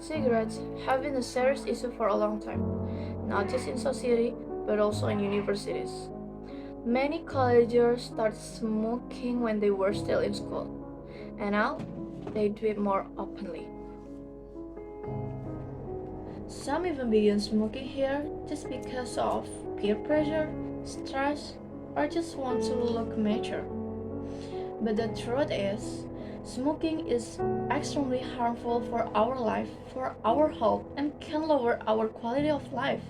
Cigarettes have been a serious issue for a long time, not just in society, but also in universities. Many colleges started smoking when they were still in school, and now they do it more openly. Some even begin smoking here just because of peer pressure, stress, or just want to look mature. But the truth is, smoking is extremely harmful for our life, for our health, and can lower our quality of life.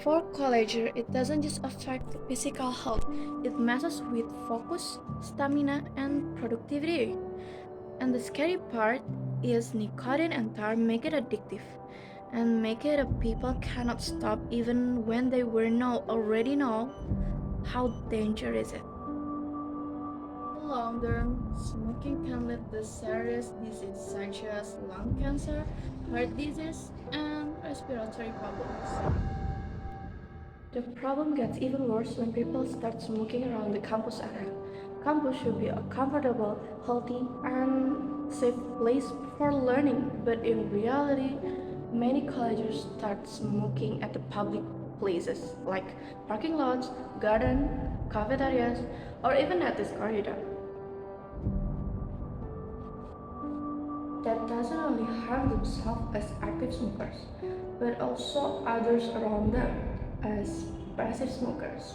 For college, it doesn't just affect physical health, it messes with focus, stamina, and productivity. And the scary part is nicotine and tar make it addictive and make it a people cannot stop even when they already know how dangerous it. In the long term, smoking can lead to serious diseases such as lung cancer, heart disease, and respiratory problems. The problem gets even worse when people start smoking around the campus area. Campus should be a comfortable, healthy, and safe place for learning, but in reality, many colleges start smoking at the public places like parking lots, garden, cafeterias, or even at this corridor. That doesn't only harm themselves as active smokers, but also others around them as passive smokers.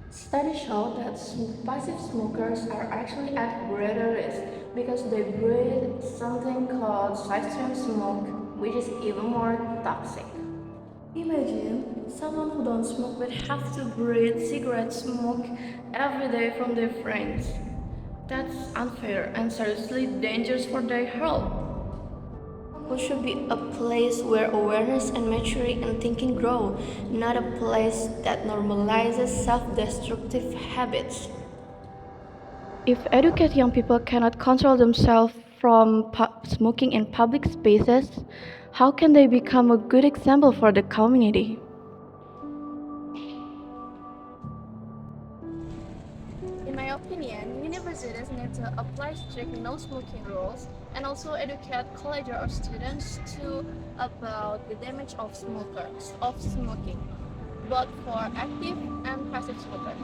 Studies show that passive smokers are actually at greater risk because they breathe something called side-stream smoke, which is even more toxic. Imagine someone who don't smoke but have to breathe cigarette smoke every day from their friends. That's unfair and seriously dangerous for their health. It should be a place where awareness and maturity and thinking grow, not a place that normalizes self-destructive habits. If educate young people cannot control themselves from smoking in public spaces, how can they become a good example for the community? In my opinion, universities need to apply strict no smoking rules and also educate college or students about the damage of smoking, both for active and passive smokers.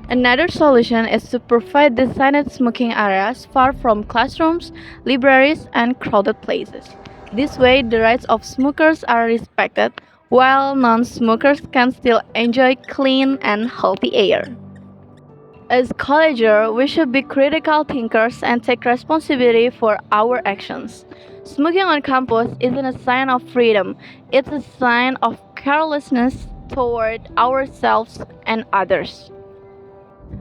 Another solution is to provide designated smoking areas far from classrooms, libraries, and crowded places. This way, the rights of smokers are respected, while non-smokers can still enjoy clean and healthy air. As collegians, we should be critical thinkers and take responsibility for our actions. Smoking on campus isn't a sign of freedom, it's a sign of carelessness toward ourselves and others.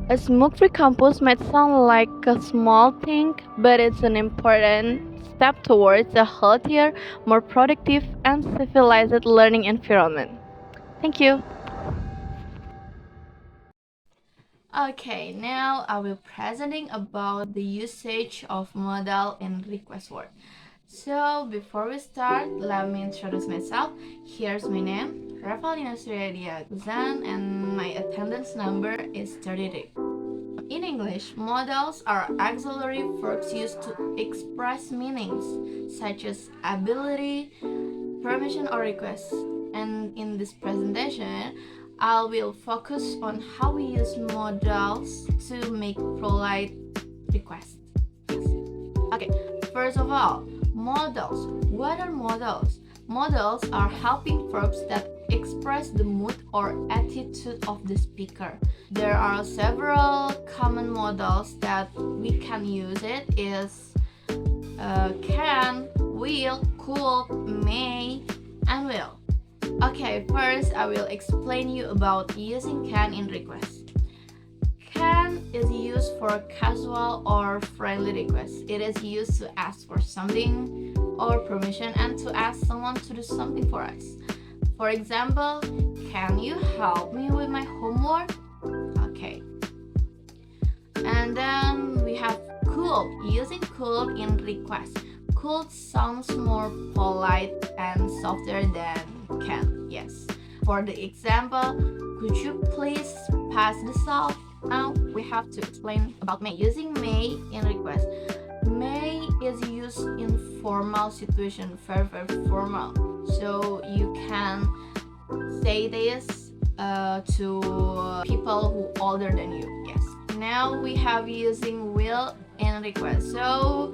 A smoke free campus might sound like a small thing, but it's an important step towards a healthier, more productive, and civilized learning environment. Thank you. Okay, now I will presenting about the usage of modal in request word. So before we start, let me introduce myself. Here's my name, Revalina Suryadi Yakzan, and my attendance number is 33. In English, modals are auxiliary verbs used to express meanings such as ability, permission, or request. And in this presentation, I will focus on how we use modals to make polite requests. Okay, first of all, modals. What are modals? Modals are helping verbs that express the mood or attitude of the speaker. There are several common modals that we can use. It is can, will, could, may, and will. Okay, first I will explain you about using can in request. Can is used for casual or friendly requests. It is used to ask for something or permission and to ask someone to do something for us. For example, can you help me with my homework? Okay. And then we have could. Using could in request. Could sounds more polite and softer than can. Yes. For the example, could you please pass the salt? Now we have to explain about may. Using may in request. May is used in formal situation, very formal. So you can say this to people who older than you. Yes. Now we have using will in request. So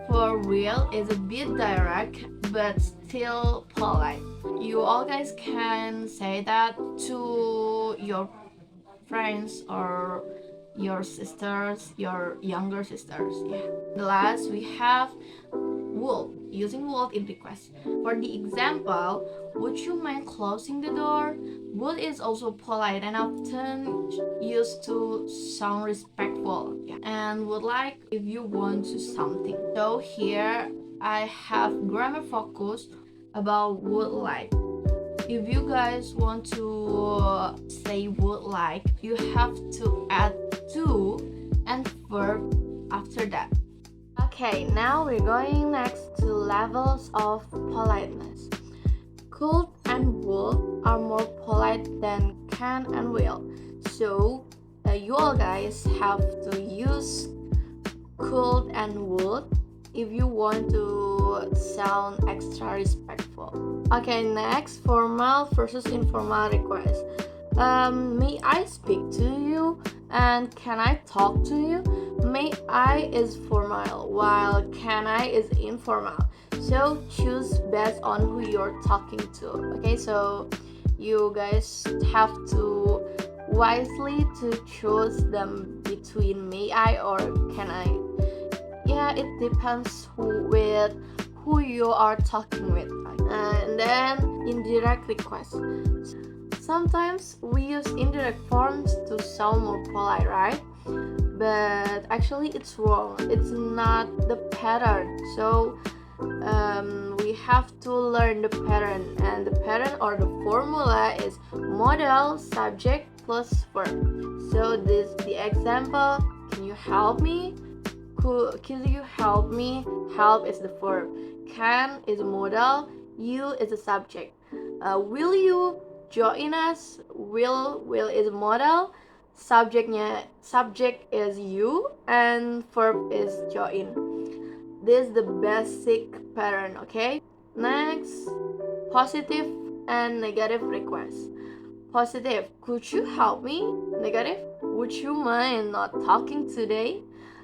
for will is a bit direct but still polite. You all guys can say that to your friends or your sisters, your younger sisters. Yeah. The last we have would, using would in request. For the example, would you mind closing the door? Would is also polite and often used to sound respectful. Yeah. And would like if you want to something. So here I have grammar focus about would like. If you guys want to say would like, you have to add to and verb after that. Okay, now we're going next to levels of politeness. Could and would are more polite than can and will. So you all guys have to use could and would if you want to sound extra respectful. Okay, next, formal versus informal request. May I speak to you? And can I talk to you? May I is formal, while can I is informal. So choose based on who you're talking to. Okay, so you guys have to wisely to choose them between may I or can I. Yeah, it depends with who you are talking with. And then indirect request. Sometimes we use indirect forms to sound more polite, right? But actually it's wrong. It's not the pattern. So we have to learn the pattern, and the pattern or the formula is modal, subject plus verb. So this the example. Can you help me? Can you help me? Help is the verb. Can is modal. You is the subject. Will you join us? Will is modal. Subject is you, and verb is join. This is the basic pattern. Okay. Next, positive and negative requests. Positive, could you help me? Negative, would you mind not talking today?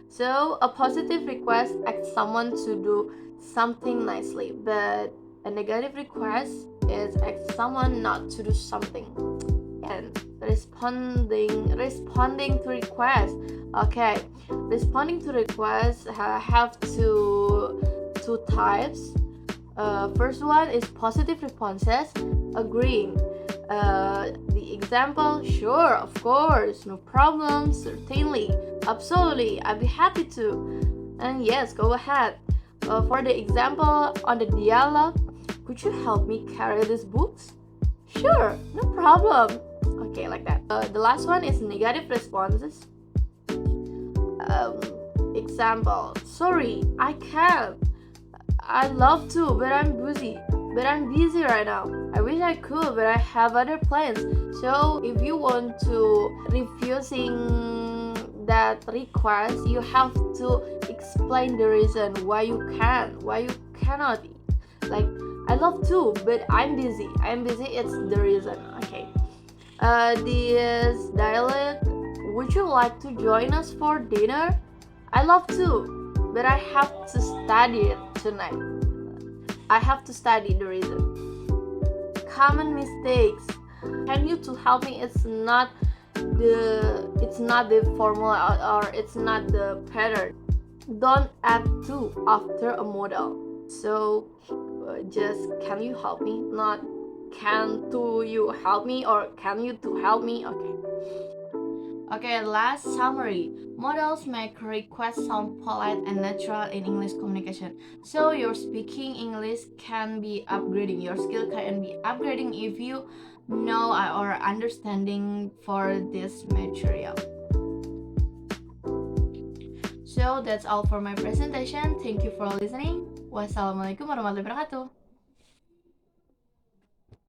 So a positive request asks someone to do something nicely, but a negative request is ask someone not to do something. And responding to requests. Okay, responding to requests have two types. First one is positive responses, agreeing. The example, sure, of course, no problem, certainly, absolutely, I'd be happy to. And yes, go ahead. For the example on the dialogue, could you help me carry these books? Sure, no problem. Okay, like that. The last one is negative responses. Example, sorry, I can't. I'd love to, but I'm busy. Right now. I wish I could, but I have other plans. So if you want to refusing that request, you have to explain the reason why you cannot. Like, I love to, but I'm busy. It's the reason. Okay. This dialogue. Would you like to join us for dinner? I love to, but I have to study it tonight. I have to study the reason. Common mistakes. Can you to help me? It's not the formula or it's not the pattern. Don't add to after a modal. So just can you help me? Not can to you help me or can you to help me? Okay, last summary. Modals make requests sound polite and natural in English communication. So your speaking English can be upgrading. Your skill can be upgrading if you know or understanding for this material. So that's all for my presentation. Thank you for listening. Wassalamualaikum warahmatullahi wabarakatuh.